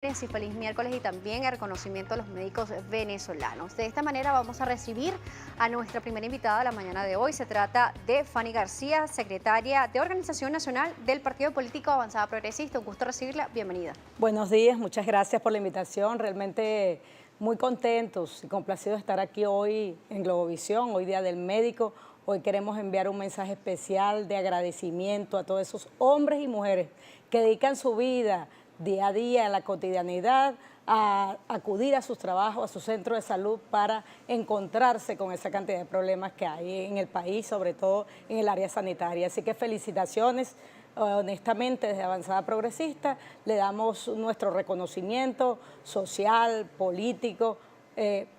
Y feliz miércoles y también el reconocimiento a los médicos venezolanos. De esta manera vamos a recibir a nuestra primera invitada de la mañana de hoy. Se trata de Fanny García, secretaria de Organización Nacional del Partido Político Avanzada Progresista. Un gusto recibirla. Bienvenida. Buenos días, muchas gracias por la invitación. Realmente muy contentos y complacidos de estar aquí hoy en Globovisión, hoy Día del Médico. Hoy queremos enviar un mensaje especial de agradecimiento a todos esos hombres y mujeres que dedican su vida día a día, en la cotidianidad, a acudir a sus trabajos, a su centro de salud para encontrarse con esa cantidad de problemas que hay en el país, sobre todo en el área sanitaria. Así que felicitaciones, honestamente desde Avanzada Progresista le damos nuestro reconocimiento social, político,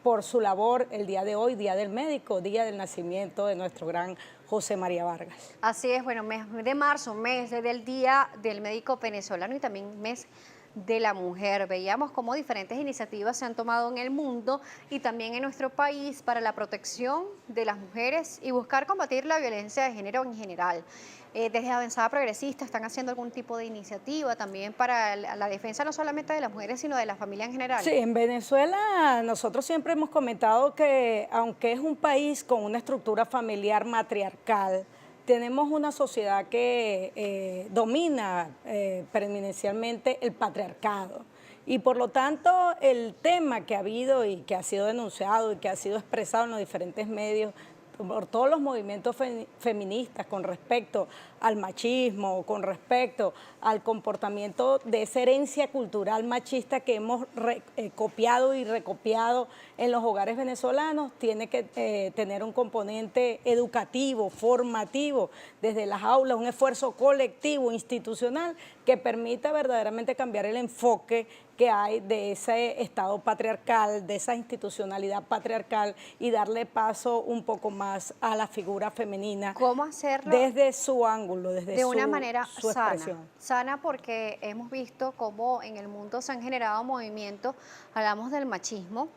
por su labor el día de hoy, Día del Médico, Día del nacimiento de nuestro gran José María Vargas. Así es, bueno, mes de marzo, mes del Día del Médico Venezolano y también mes de la mujer. Veíamos cómo diferentes iniciativas se han tomado en el mundo y también en nuestro país para la protección de las mujeres y buscar combatir la violencia de género en general. Desde Avanzada Progresista están haciendo algún tipo de iniciativa también para la defensa no solamente de las mujeres, sino de la familia en general. Sí, en Venezuela nosotros siempre hemos comentado que aunque es un país con una estructura familiar matriarcal, tenemos una sociedad que domina preeminencialmente el patriarcado. Y por lo tanto, el tema que ha habido y que ha sido denunciado y que ha sido expresado en los diferentes medios por todos los movimientos feministas con respecto al machismo, con respecto al comportamiento de esa herencia cultural machista que hemos copiado y recopiado en los hogares venezolanos, tiene que tener un componente educativo, formativo, desde las aulas, un esfuerzo colectivo, institucional, que permita verdaderamente cambiar el enfoque que hay de ese Estado patriarcal, de esa institucionalidad patriarcal y darle paso un poco más a la figura femenina. ¿Cómo hacerlo? Desde su ángulo, desde de una manera su sana, expresión. sana porque hemos visto cómo en el mundo se han generado movimientos, hablamos del machismo,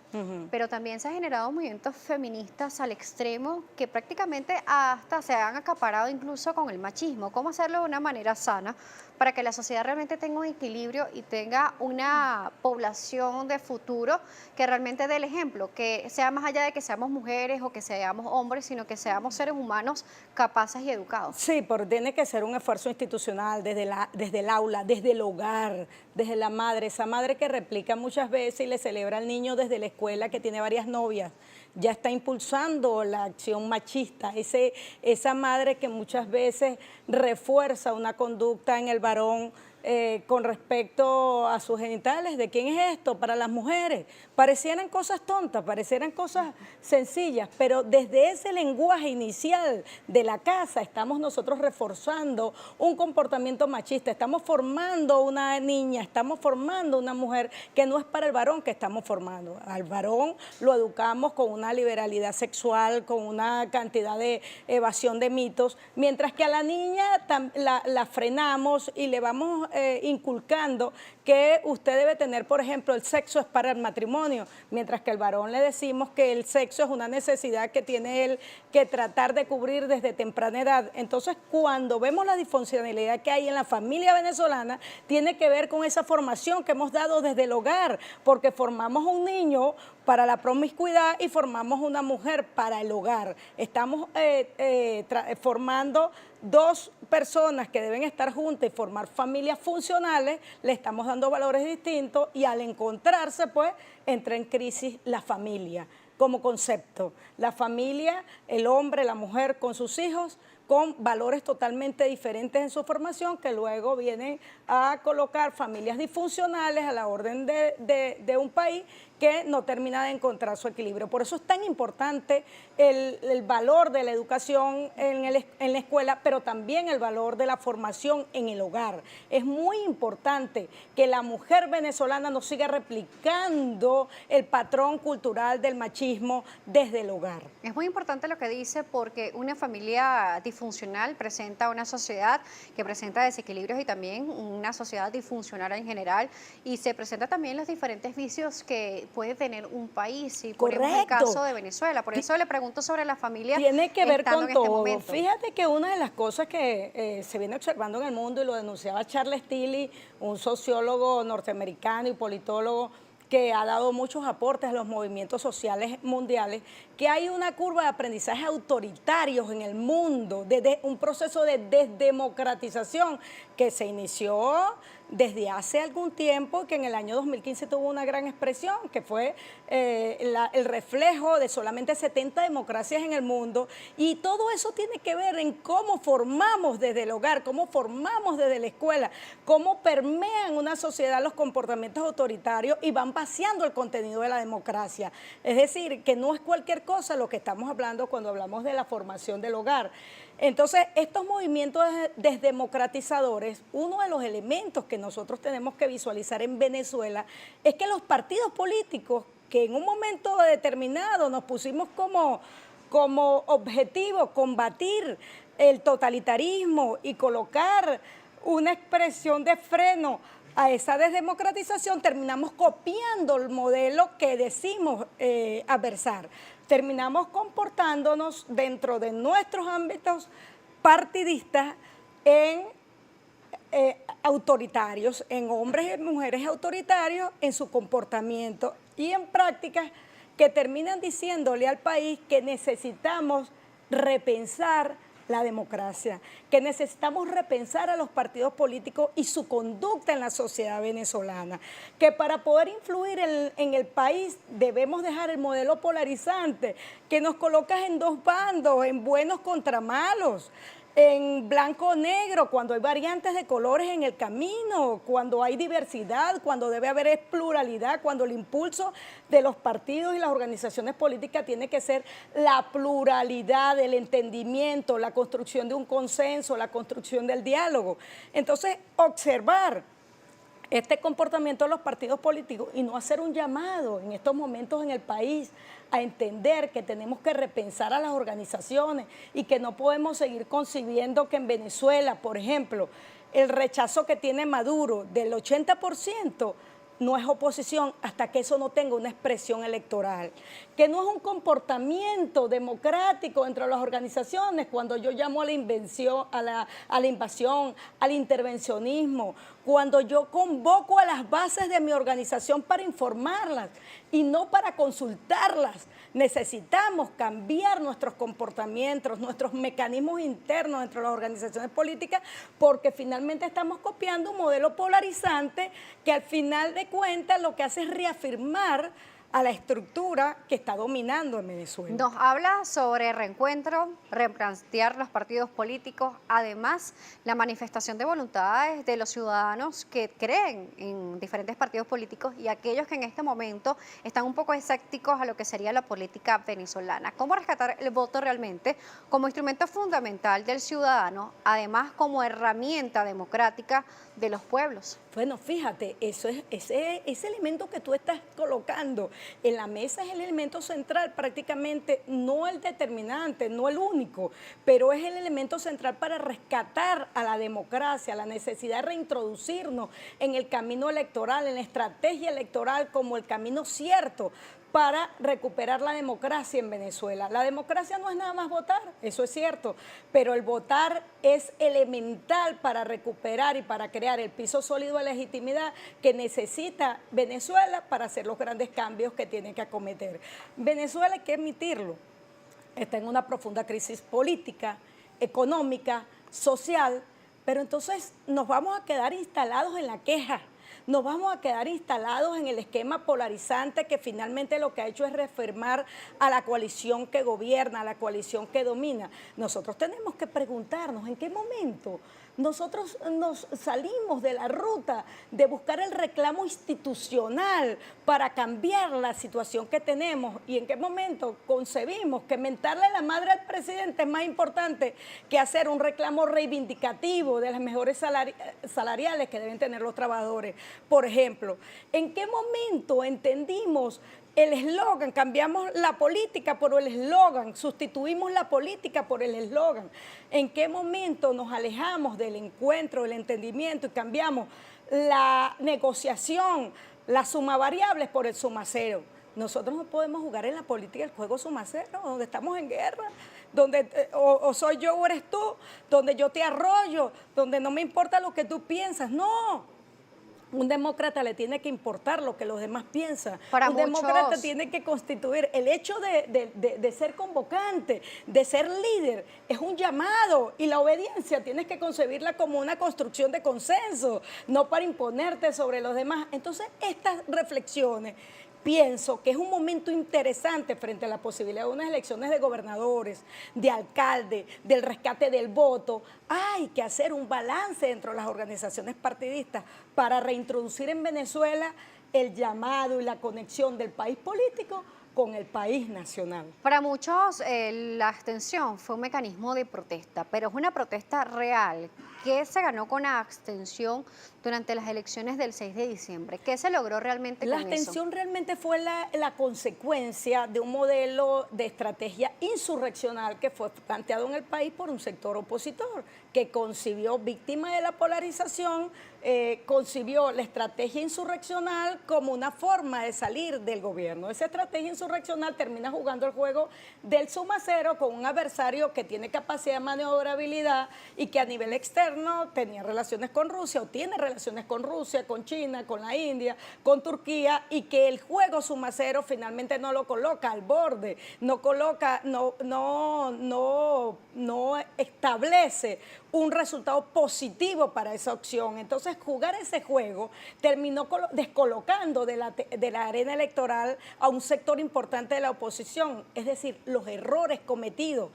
pero también se han generado movimientos feministas al extremo que prácticamente hasta se han acaparado incluso con el machismo. ¿Cómo hacerlo de una manera sana para que la sociedad realmente tenga un equilibrio y tenga una población de futuro que realmente dé el ejemplo, que sea más allá de que seamos mujeres o que seamos hombres, sino que seamos seres humanos capaces y educados? Sí, pero tiene que ser un esfuerzo institucional desde el aula, desde el hogar, desde la madre, esa madre que replica muchas veces y le celebra al niño desde la escuela que tiene varias novias, ya está impulsando la acción machista, esa madre que muchas veces refuerza una conducta en el varón con respecto a sus genitales. ¿De quién es esto? Para las mujeres. Parecieran cosas tontas, parecieran cosas sencillas, pero desde ese lenguaje inicial de la casa estamos nosotros reforzando un comportamiento machista, estamos formando una niña, estamos formando una mujer que no es para el varón que estamos formando. Al varón lo educamos con una liberalidad sexual, con una cantidad de evasión de mitos, mientras que a la niña la frenamos y le vamos inculcando que usted debe tener, por ejemplo, el sexo es para el matrimonio, mientras que al varón le decimos que el sexo es una necesidad que tiene él que tratar de cubrir desde temprana edad. Entonces, cuando vemos la disfuncionalidad que hay en la familia venezolana, tiene que ver con esa formación que hemos dado desde el hogar, porque formamos un niño para la promiscuidad y formamos una mujer para el hogar. Estamos formando dos personas que deben estar juntas y formar familias funcionales, le estamos dando valores distintos y al encontrarse, pues, entra en crisis la familia como concepto. La familia, el hombre, la mujer con sus hijos, con valores totalmente diferentes en su formación que luego vienen a colocar familias disfuncionales a la orden de un país que no termina de encontrar su equilibrio. Por eso es tan importante el valor de la educación en la escuela, pero también el valor de la formación en el hogar. Es muy importante que la mujer venezolana no siga replicando el patrón cultural del machismo desde el hogar. Es muy importante lo que dice porque una familia disfuncional, presenta una sociedad que presenta desequilibrios y también una sociedad disfuncional en general, y se presenta también los diferentes vicios que puede tener un país, y ponemos el Correcto. caso de Venezuela. Por eso le pregunto sobre la familia Tiene que ver estando con en este todo. momento. Fíjate que una de las cosas que se viene observando en el mundo, y lo denunciaba Charles Tilly, un sociólogo norteamericano y politólogo que ha dado muchos aportes a los movimientos sociales mundiales, que hay una curva de aprendizaje autoritarios en el mundo, desde un proceso de desdemocratización que se inició desde hace algún tiempo, que en el año 2015 tuvo una gran expresión, que fue el reflejo de solamente 70 democracias en el mundo, y todo eso tiene que ver en cómo formamos desde el hogar, cómo formamos desde la escuela, cómo permean una sociedad los comportamientos autoritarios y van vaciando el contenido de la democracia. Es decir, que no es cualquier cosa lo que estamos hablando cuando hablamos de la formación del hogar. Entonces, estos movimientos desdemocratizadores, uno de los elementos que nosotros tenemos que visualizar en Venezuela es que los partidos políticos que en un momento determinado nos pusimos como objetivo combatir el totalitarismo y colocar una expresión de freno a esa desdemocratización, terminamos copiando el modelo que decimos adversar. Terminamos comportándonos dentro de nuestros ámbitos partidistas en autoritarios, en hombres y mujeres autoritarios en su comportamiento y en prácticas que terminan diciéndole al país que necesitamos repensar la democracia, que necesitamos repensar a los partidos políticos y su conducta en la sociedad venezolana, que para poder influir en el país debemos dejar el modelo polarizante que nos coloca en dos bandos, en buenos contra malos, en blanco o negro, cuando hay variantes de colores en el camino, cuando hay diversidad, cuando debe haber pluralidad, cuando el impulso de los partidos y las organizaciones políticas tiene que ser la pluralidad, el entendimiento, la construcción de un consenso, la construcción del diálogo. Entonces, observar este comportamiento de los partidos políticos y no hacer un llamado en estos momentos en el país a entender que tenemos que repensar a las organizaciones y que no podemos seguir concibiendo que en Venezuela, por ejemplo, el rechazo que tiene Maduro del 80% no es oposición hasta que eso no tenga una expresión electoral, que no es un comportamiento democrático entre las organizaciones cuando yo llamo a la invasión, al intervencionismo, cuando yo convoco a las bases de mi organización para informarlas y no para consultarlas. Necesitamos cambiar nuestros comportamientos, nuestros mecanismos internos dentro de las organizaciones políticas, porque finalmente estamos copiando un modelo polarizante que al final de cuentas lo que hace es reafirmar a la estructura que está dominando en Venezuela. Nos habla sobre reencuentro, replantear los partidos políticos, además la manifestación de voluntades de los ciudadanos que creen en diferentes partidos políticos y aquellos que en este momento están un poco escépticos a lo que sería la política venezolana. ¿Cómo rescatar el voto realmente como instrumento fundamental del ciudadano, además como herramienta democrática de los pueblos? Bueno, fíjate, ese elemento que tú estás colocando en la mesa es el elemento central, prácticamente no el determinante, no el único, pero es el elemento central para rescatar a la democracia, la necesidad de reintroducirnos en el camino electoral, en la estrategia electoral como el camino cierto para recuperar la democracia en Venezuela. La democracia no es nada más votar, eso es cierto, pero el votar es elemental para recuperar y para crear el piso sólido de legitimidad que necesita Venezuela para hacer los grandes cambios que tiene que acometer. Venezuela, hay que admitirlo, está en una profunda crisis política, económica, social, pero entonces nos vamos a quedar instalados en la queja. Nos vamos a quedar instalados en el esquema polarizante que finalmente lo que ha hecho es reafirmar a la coalición que gobierna, a la coalición que domina. Nosotros tenemos que preguntarnos en qué momento nosotros nos salimos de la ruta de buscar el reclamo institucional para cambiar la situación que tenemos y en qué momento concebimos que mentarle la madre al presidente es más importante que hacer un reclamo reivindicativo de las mejores salariales que deben tener los trabajadores. Por ejemplo, ¿en qué momento entendimos el eslogan, cambiamos la política por el eslogan, sustituimos la política por el eslogan. ¿En qué momento nos alejamos del encuentro, del entendimiento y cambiamos la negociación, la suma variables por el suma cero? Nosotros no podemos jugar en la política el juego suma cero, donde estamos en guerra, donde o soy yo o eres tú, donde yo te arroyo, donde no me importa lo que tú piensas. No. Un demócrata le tiene que importar lo que los demás piensan. Un demócrata tiene que constituir. El hecho de ser convocante, de ser líder, es un llamado. Y la obediencia tienes que concebirla como una construcción de consenso, no para imponerte sobre los demás. Entonces, estas reflexiones, pienso que es un momento interesante frente a la posibilidad de unas elecciones de gobernadores, de alcalde, del rescate del voto. Hay que hacer un balance dentro de las organizaciones partidistas para reintroducir en Venezuela el llamado y la conexión del país político con el país nacional. Para muchos la abstención fue un mecanismo de protesta, pero es una protesta real. ¿Qué se ganó con la abstención durante las elecciones del 6 de diciembre? ¿Qué se logró realmente con eso? La abstención realmente fue la consecuencia de un modelo de estrategia insurreccional que fue planteado en el país por un sector opositor, que concibió, víctima de la polarización, concibió la estrategia insurreccional como una forma de salir del gobierno. Esa estrategia insurreccional termina jugando el juego del suma cero con un adversario que tiene capacidad de maniobrabilidad y que a nivel externo tenía relaciones con Rusia o tiene relaciones con Rusia, con China, con la India, con Turquía, y que el juego suma cero finalmente no lo coloca al borde, no establece un resultado positivo para esa opción. Entonces, jugar ese juego terminó descolocando de la arena electoral a un sector importante de la oposición. Es decir, los errores cometidos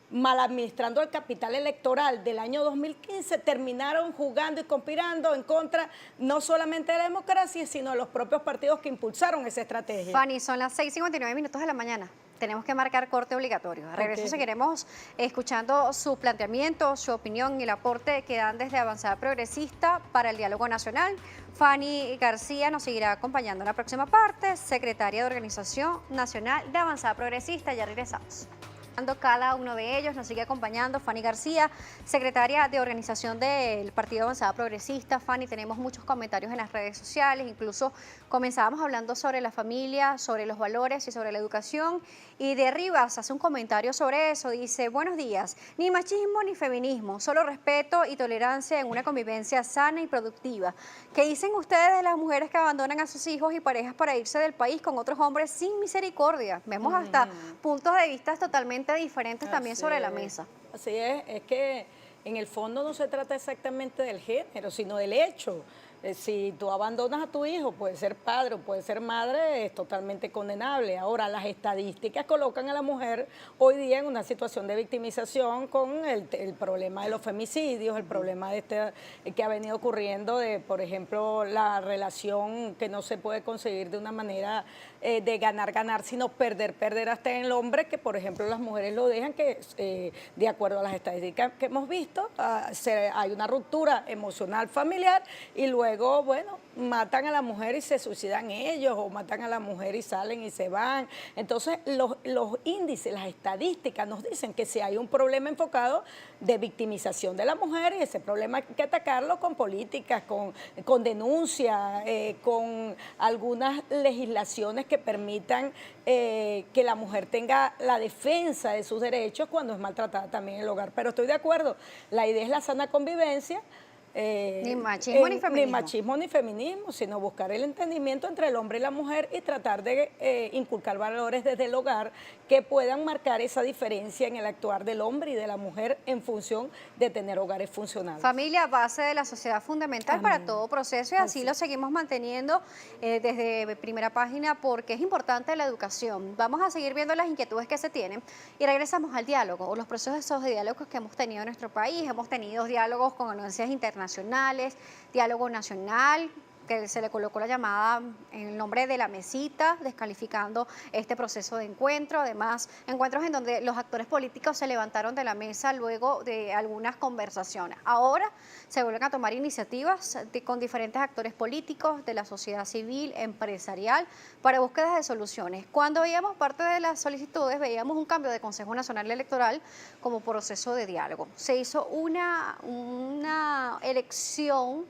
mal administrando el capital electoral del año 2015 terminaron jugando y conspirando en contra no solamente de la democracia, sino de los propios partidos que impulsaron esa estrategia. Fanny, son las 6:59 de la mañana. Tenemos que marcar corte obligatorio. A regreso seguiremos escuchando su planteamiento, su opinión y el aporte que dan desde Avanzada Progresista para el diálogo nacional. Fanny García nos seguirá acompañando en la próxima parte, secretaria de Organización Nacional de Avanzada Progresista. Ya regresamos. Cada uno de ellos nos sigue acompañando. Fanny García, secretaria de organización del Partido Avanzada Progresista. Fanny, tenemos muchos comentarios en las redes sociales, incluso comenzábamos hablando sobre la familia, sobre los valores y sobre la educación, y de Rivas hace un comentario sobre eso, dice: buenos días, ni machismo ni feminismo, solo respeto y tolerancia en una convivencia sana y productiva. ¿Qué dicen ustedes de las mujeres que abandonan a sus hijos y parejas para irse del país con otros hombres sin misericordia? Vemos hasta puntos de vista totalmente diferentes también sobre la mesa. Así es que en el fondo no se trata exactamente del género, sino del hecho. Si tú abandonas a tu hijo, puede ser padre o puede ser madre, es totalmente condenable. Ahora, las estadísticas colocan a la mujer hoy día en una situación de victimización con el problema de los femicidios, el problema que ha venido ocurriendo de, por ejemplo, la relación que no se puede conseguir de una manera de ganar, sino perder hasta en el hombre, que por ejemplo las mujeres lo dejan, que de acuerdo a las estadísticas que hemos visto, hay una ruptura emocional familiar y luego, bueno, matan a la mujer y se suicidan ellos, o matan a la mujer y salen y se van. Entonces, los índices, las estadísticas nos dicen que si hay un problema enfocado de victimización de la mujer, y ese problema hay que atacarlo con políticas, con denuncia, con algunas legislaciones que permitan que la mujer tenga la defensa de sus derechos cuando es maltratada también en el hogar. Pero estoy de acuerdo, la idea es la sana convivencia. Ni machismo ni feminismo. Ni machismo ni feminismo, sino buscar el entendimiento entre el hombre y la mujer y tratar de inculcar valores desde el hogar que puedan marcar esa diferencia en el actuar del hombre y de la mujer en función de tener hogares funcionales. Familia, base de la sociedad fundamental para todo proceso, y así lo seguimos manteniendo desde Primera Página, porque es importante la educación. Vamos a seguir viendo las inquietudes que se tienen y regresamos al diálogo o los procesos de diálogos que hemos tenido en nuestro país. Hemos tenido diálogos con anuncias internacionales, diálogo nacional, que se le colocó la llamada en el nombre de la mesita, descalificando este proceso de encuentro. Además, encuentros en donde los actores políticos se levantaron de la mesa luego de algunas conversaciones. Ahora se vuelven a tomar iniciativas con diferentes actores políticos de la sociedad civil, empresarial, para búsquedas de soluciones. Cuando veíamos parte de las solicitudes, veíamos un cambio de Consejo Nacional Electoral como proceso de diálogo. Se hizo una elección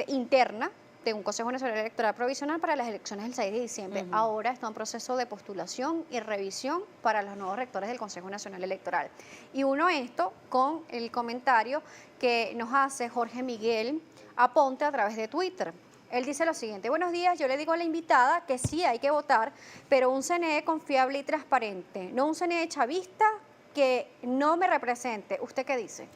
interna de un Consejo Nacional Electoral Provisional para las elecciones del 6 de diciembre. Ahora está en proceso de postulación y revisión para los nuevos rectores del Consejo Nacional Electoral. Y uno esto con el comentario que nos hace Jorge Miguel Aponte a través de Twitter. Él dice lo siguiente: buenos días, yo le digo a la invitada que sí hay que votar, pero un CNE confiable y transparente, no un CNE chavista que no me represente. ¿Usted qué dice?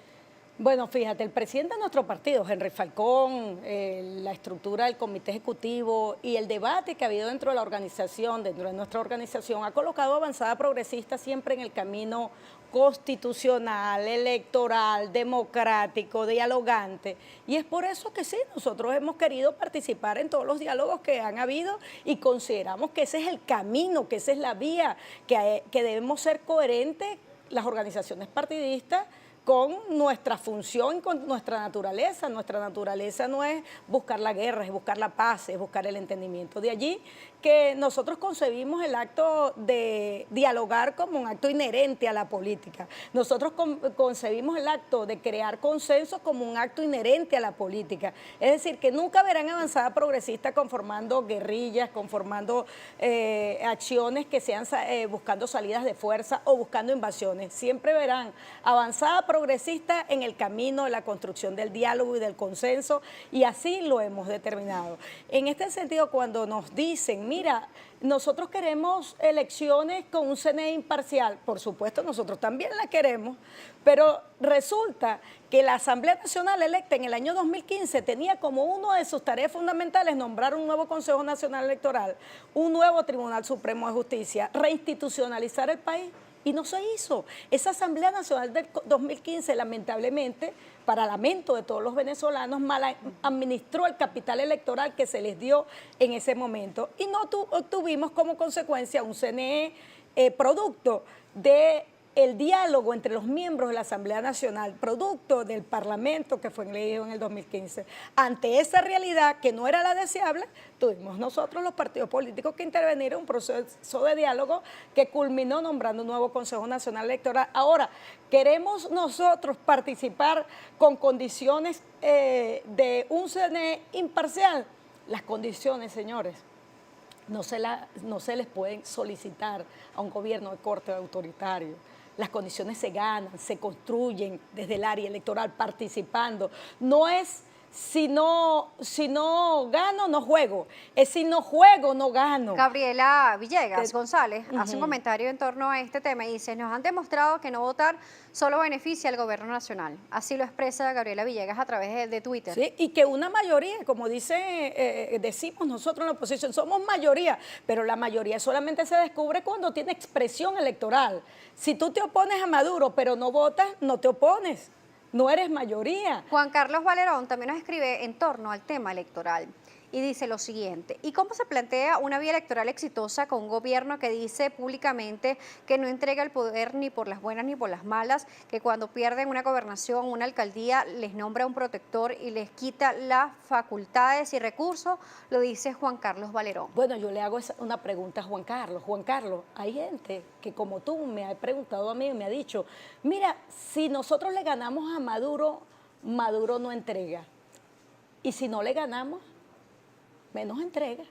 Bueno, fíjate, el presidente de nuestro partido, Henry Falcón, la estructura del comité ejecutivo y el debate que ha habido dentro de la organización, dentro de nuestra organización, ha colocado a Avanzada Progresista siempre en el camino constitucional, electoral, democrático, dialogante. Y es por eso que sí, nosotros hemos querido participar en todos los diálogos que han habido y consideramos que ese es el camino, que esa es la vía, que debemos ser coherentes las organizaciones partidistas con nuestra función, con nuestra naturaleza. Nuestra naturaleza no es buscar la guerra, es buscar la paz, es buscar el entendimiento. De allí que nosotros concebimos el acto de dialogar como un acto inherente a la política. Nosotros concebimos el acto de crear consenso como un acto inherente a la política. Es decir, que nunca verán Avanzada Progresista conformando guerrillas, conformando acciones que sean buscando salidas de fuerza o buscando invasiones. Siempre verán Avanzada Progresista en el camino de la construcción del diálogo y del consenso, y así lo hemos determinado. En este sentido, cuando nos dicen, mira, nosotros queremos elecciones con un CNE imparcial, por supuesto nosotros también la queremos, pero resulta que la Asamblea Nacional electa en el año 2015 tenía como una de sus tareas fundamentales nombrar un nuevo Consejo Nacional Electoral, un nuevo Tribunal Supremo de Justicia, reinstitucionalizar el país. Y no se hizo. Esa Asamblea Nacional del 2015, lamentablemente, para lamento de todos los venezolanos, mal administró el capital electoral que se les dio en ese momento. Y no obtuvimos como consecuencia un CNE producto de el diálogo entre los miembros de la Asamblea Nacional, producto del Parlamento que fue elegido en el 2015. Ante esa realidad que no era la deseable, tuvimos nosotros los partidos políticos que intervenir en un proceso de diálogo que culminó nombrando un nuevo Consejo Nacional Electoral. Ahora, ¿queremos nosotros participar con condiciones de un CNE imparcial? Las condiciones, señores, no se les pueden solicitar a un gobierno de corte autoritario. Las condiciones se ganan, se construyen desde el área electoral participando. No es si no gano, no juego. Es si no juego, no gano. Gabriela Villegas González hace un comentario en torno a este tema y dice: nos han demostrado que no votar solo beneficia al gobierno nacional. Así lo expresa Gabriela Villegas a través de Twitter. Sí, y que una mayoría, como decimos nosotros en la oposición, somos mayoría, pero la mayoría solamente se descubre cuando tiene expresión electoral. Si tú te opones a Maduro, pero no votas, no te opones. No eres mayoría. Juan Carlos Valerón también nos escribe en torno al tema electoral y dice lo siguiente: ¿y cómo se plantea una vía electoral exitosa con un gobierno que dice públicamente que no entrega el poder ni por las buenas ni por las malas, que cuando pierden una gobernación, una alcaldía, les nombra un protector y les quita las facultades y recursos? Lo dice Juan Carlos Valerón. Bueno, yo le hago una pregunta a Juan Carlos. Juan Carlos, hay gente que como tú me ha preguntado a mí y me ha dicho, mira, si nosotros le ganamos a Maduro, Maduro no entrega. Y si no le ganamos, menos entrega.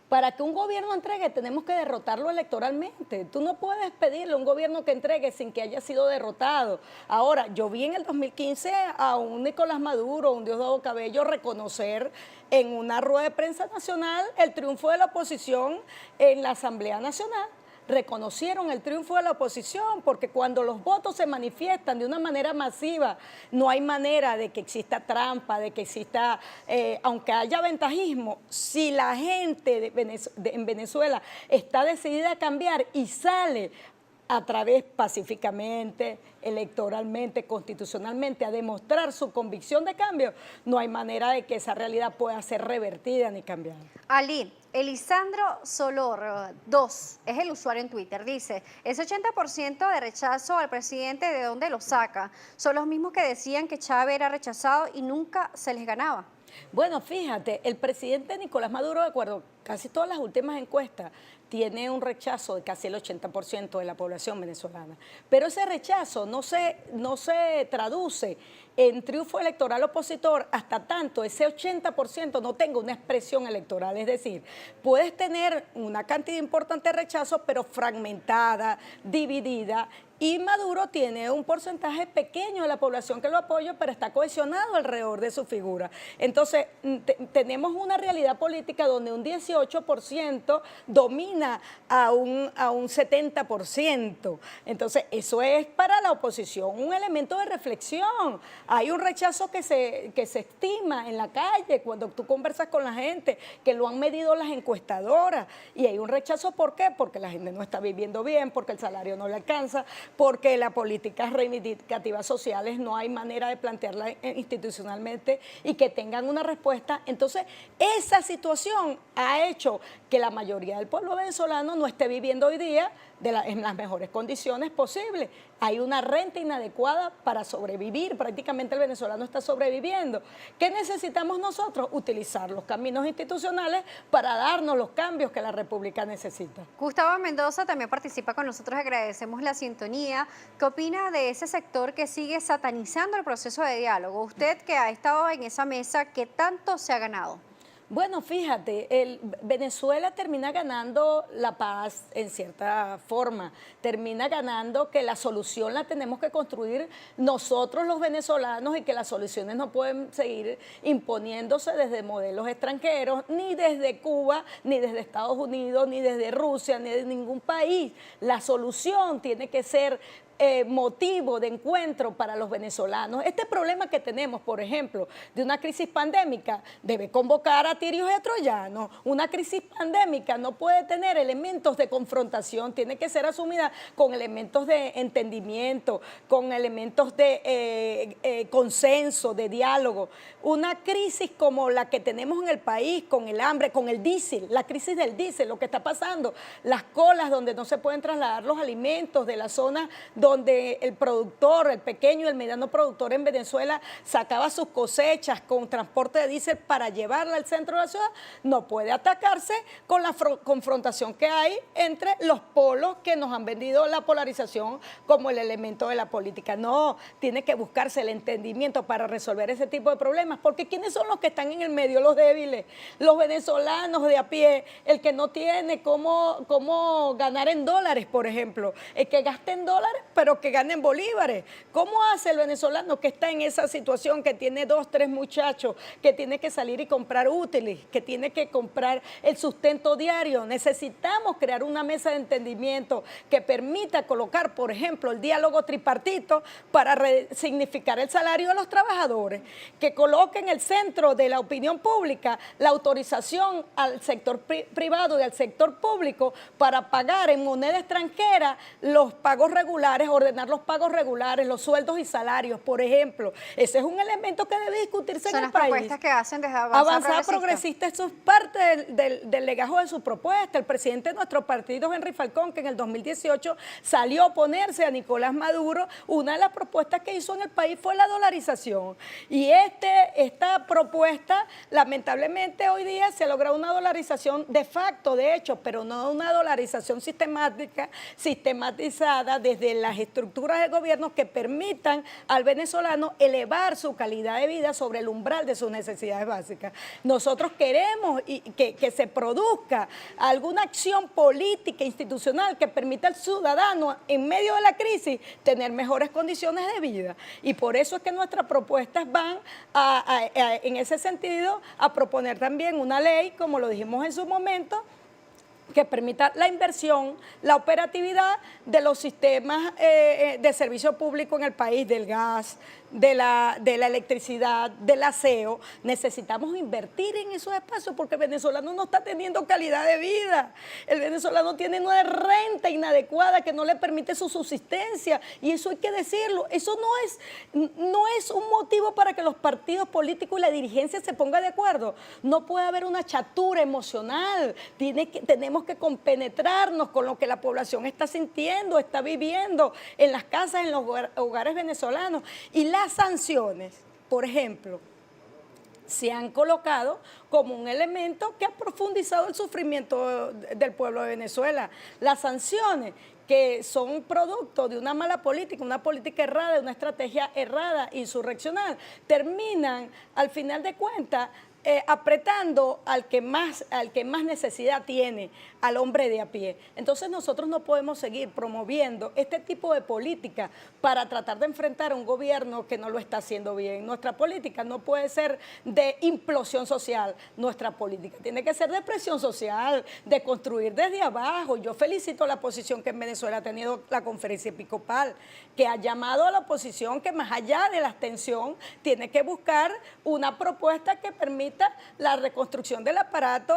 Para que un gobierno entregue tenemos que derrotarlo electoralmente. Tú no puedes pedirle a un gobierno que entregue sin que haya sido derrotado. Ahora, yo vi en el 2015 a un Nicolás Maduro, un Diosdado Cabello, reconocer en una rueda de prensa nacional el triunfo de la oposición en la Asamblea Nacional. Reconocieron el triunfo de la oposición, porque cuando los votos se manifiestan de una manera masiva, no hay manera de que exista trampa, de que exista, aunque haya ventajismo, si la gente en Venezuela está decidida a cambiar y sale a través pacíficamente, electoralmente, constitucionalmente, a demostrar su convicción de cambio, no hay manera de que esa realidad pueda ser revertida ni cambiada. Ali, Elisandro Solor 2 es el usuario en Twitter. Dice, ese 80% de rechazo al presidente, ¿de dónde lo saca? Son los mismos que decían que Chávez era rechazado y nunca se les ganaba. Bueno, fíjate, el presidente Nicolás Maduro, de acuerdo a casi todas las últimas encuestas, tiene un rechazo de casi el 80% de la población venezolana. Pero ese rechazo no se traduce en triunfo electoral opositor hasta tanto ese 80% no tenga una expresión electoral. Es decir, puedes tener una cantidad importante de rechazo, pero fragmentada, dividida, y Maduro tiene un porcentaje pequeño de la población que lo apoya, pero está cohesionado alrededor de su figura. Entonces, tenemos una realidad política donde un 18% domina a un 70%. Entonces, eso es para la oposición un elemento de reflexión. Hay un rechazo que se estima en la calle cuando tú conversas con la gente, que lo han medido las encuestadoras. Y hay un rechazo, ¿por qué? Porque la gente no está viviendo bien, porque el salario no le alcanza, porque las políticas reivindicativas sociales no hay manera de plantearlas institucionalmente y que tengan una respuesta. Entonces, esa situación ha hecho que la mayoría del pueblo venezolano no esté viviendo hoy día en las mejores condiciones posibles. Hay una renta inadecuada para sobrevivir, prácticamente el venezolano está sobreviviendo. ¿Qué necesitamos nosotros? Utilizar los caminos institucionales para darnos los cambios que la República necesita. Gustavo Mendoza también participa con nosotros, agradecemos la sintonía. ¿Qué opina de ese sector que sigue satanizando el proceso de diálogo? Usted que ha estado en esa mesa, ¿qué tanto se ha ganado? Bueno, fíjate, Venezuela termina ganando la paz en cierta forma, termina ganando que la solución la tenemos que construir nosotros los venezolanos y que las soluciones no pueden seguir imponiéndose desde modelos extranjeros, ni desde Cuba, ni desde Estados Unidos, ni desde Rusia, ni de ningún país. La solución tiene que ser motivo de encuentro para los venezolanos. Este problema que tenemos, por ejemplo, de una crisis pandémica, debe convocar a tirios y a troyanos. Una crisis pandémica no puede tener elementos de confrontación, tiene que ser asumida con elementos de entendimiento, con elementos de consenso, de diálogo. Una crisis como la que tenemos en el país, con el hambre, con el diésel, la crisis del diésel, lo que está pasando, las colas donde no se pueden trasladar los alimentos de la zona donde el productor, el pequeño y el mediano productor en Venezuela sacaba sus cosechas con transporte de diésel para llevarla al centro de la ciudad, no puede atacarse con la confrontación que hay entre los polos que nos han vendido la polarización como el elemento de la política. No, tiene que buscarse el entendimiento para resolver ese tipo de problemas, porque ¿quiénes son los que están en el medio? Los débiles, los venezolanos de a pie, el que no tiene cómo ganar en dólares, por ejemplo, el que gaste en dólares, pero que ganen bolívares. ¿Cómo hace el venezolano que está en esa situación, que tiene 2, 3 muchachos, que tiene que salir y comprar útiles, que tiene que comprar el sustento diario? Necesitamos crear una mesa de entendimiento que permita colocar, por ejemplo, el diálogo tripartito para resignificar el salario de los trabajadores, que coloque en el centro de la opinión pública la autorización al sector privado y al sector público para pagar en moneda extranjera los pagos regulares, ordenar los pagos regulares, los sueldos y salarios, por ejemplo. Ese es un elemento que debe discutirse en el país. Son las propuestas que hacen desde Avanzada Progresista, eso es parte del legajo de su propuesta. El presidente de nuestro partido, Henry Falcón, que en el 2018 salió a oponerse a Nicolás Maduro, una de las propuestas que hizo en el país fue la dolarización. Y esta propuesta, lamentablemente, hoy día se logra una dolarización de facto, de hecho, pero no una dolarización sistematizada desde las estructuras del gobierno que permitan al venezolano elevar su calidad de vida sobre el umbral de sus necesidades básicas. Nosotros queremos que se produzca alguna acción política, institucional, que permita al ciudadano, en medio de la crisis, tener mejores condiciones de vida. Y por eso es que nuestras propuestas van en ese sentido a proponer también una ley, como lo dijimos en su momento, que permita la inversión, la operatividad de los sistemas de servicio público en el país, del gas, de la electricidad, del aseo. Necesitamos invertir en esos espacios porque el venezolano no está teniendo calidad de vida. El venezolano tiene una renta inadecuada que no le permite su subsistencia, y eso hay que decirlo. Eso no es un motivo para que los partidos políticos y la dirigencia se pongan de acuerdo. No puede haber una chatura emocional. Tenemos que compenetrarnos con lo que la población está sintiendo, está viviendo en las casas, en los hogares venezolanos. Y las sanciones, por ejemplo, se han colocado como un elemento que ha profundizado el sufrimiento del pueblo de Venezuela. Las sanciones, que son producto de una mala política, una política errada, de una estrategia errada, insurreccional, terminan, al final de cuentas, apretando al que más necesidad tiene, al hombre de a pie. Entonces nosotros no podemos seguir promoviendo este tipo de política para tratar de enfrentar a un gobierno que no lo está haciendo bien. Nuestra política no puede ser de implosión social, nuestra política tiene que ser de presión social, de construir desde abajo. Yo felicito la posición que en Venezuela ha tenido la conferencia episcopal, que ha llamado a la oposición que más allá de la abstención tiene que buscar una propuesta que permita la reconstrucción del aparato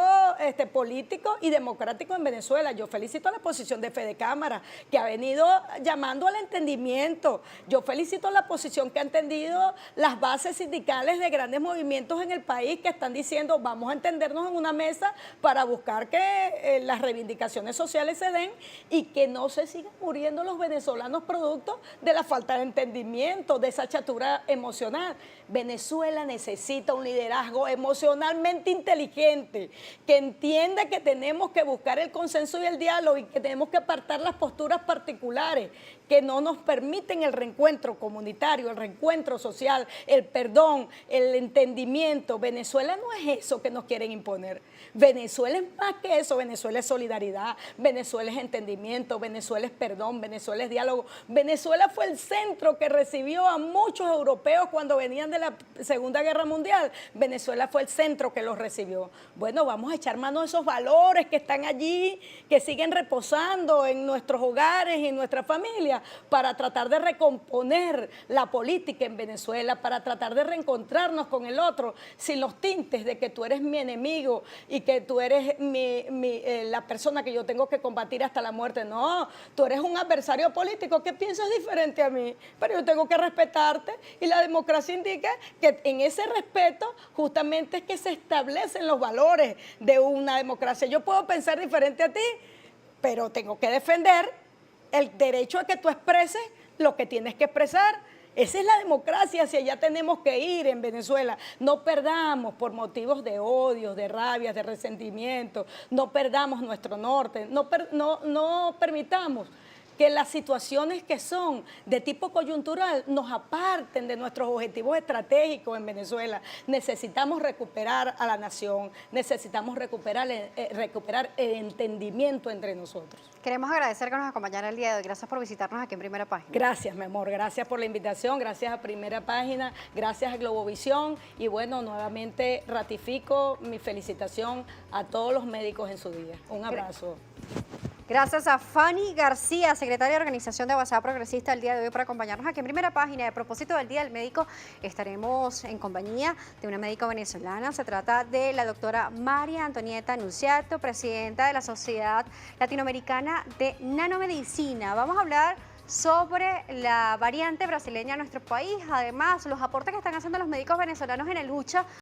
político y democrático en Venezuela. Yo felicito a la posición de Fede Cámara, que ha venido llamando al entendimiento. Yo felicito a la posición que ha entendido las bases sindicales de grandes movimientos en el país, que están diciendo vamos a entendernos en una mesa para buscar que las reivindicaciones sociales se den y que no se sigan muriendo los venezolanos producto de la falta de entendimiento, de esa chatura emocional. Venezuela necesita un liderazgo emocionalmente inteligente, que entienda que tenemos que buscar el consenso y el diálogo y que tenemos que apartar las posturas particulares que no nos permiten el reencuentro comunitario, el reencuentro social, el perdón, el entendimiento. Venezuela no es eso que nos quieren imponer. Venezuela es más que eso. Venezuela es solidaridad, Venezuela es entendimiento, Venezuela es perdón, Venezuela es diálogo. Venezuela fue el centro que recibió a muchos europeos cuando venían de la Segunda Guerra Mundial. Venezuela fue el centro que los recibió. Bueno, vamos a echar mano a esos valores que están allí, que siguen reposando en nuestros hogares y en nuestra familia, para tratar de recomponer la política en Venezuela, para tratar de reencontrarnos con el otro, sin los tintes de que tú eres mi enemigo y que tú eres la persona que yo tengo que combatir hasta la muerte. No, tú eres un adversario político que piensas diferente a mí, pero yo tengo que respetarte, y la democracia indica que en ese respeto justamente es que se establecen los valores de una democracia. Yo puedo pensar diferente a ti, pero tengo que defender el derecho a que tú expreses lo que tienes que expresar. Esa es la democracia, hacia allá tenemos que ir en Venezuela. No perdamos por motivos de odio, de rabia, de resentimiento, no perdamos nuestro norte, no permitamos que las situaciones que son de tipo coyuntural nos aparten de nuestros objetivos estratégicos en Venezuela. Necesitamos recuperar a la nación, necesitamos recuperar el entendimiento entre nosotros. Queremos agradecer que nos acompañara el día de hoy. Gracias por visitarnos aquí en Primera Página. Gracias, mi amor, gracias por la invitación, gracias a Primera Página, gracias a Globovisión, y bueno, nuevamente ratifico mi felicitación a todos los médicos en su día. Un abrazo. Gracias a Fanny García, secretaria de Organización de Avanzada Progresista, el día de hoy por acompañarnos aquí en Primera Página. A propósito del Día del Médico, estaremos en compañía de una médico venezolana. Se trata de la doctora María Antonieta Nunziato, presidenta de la Sociedad Latinoamericana de Nanomedicina. Vamos a hablar sobre la variante brasileña en nuestro país, además los aportes que están haciendo los médicos venezolanos en la lucha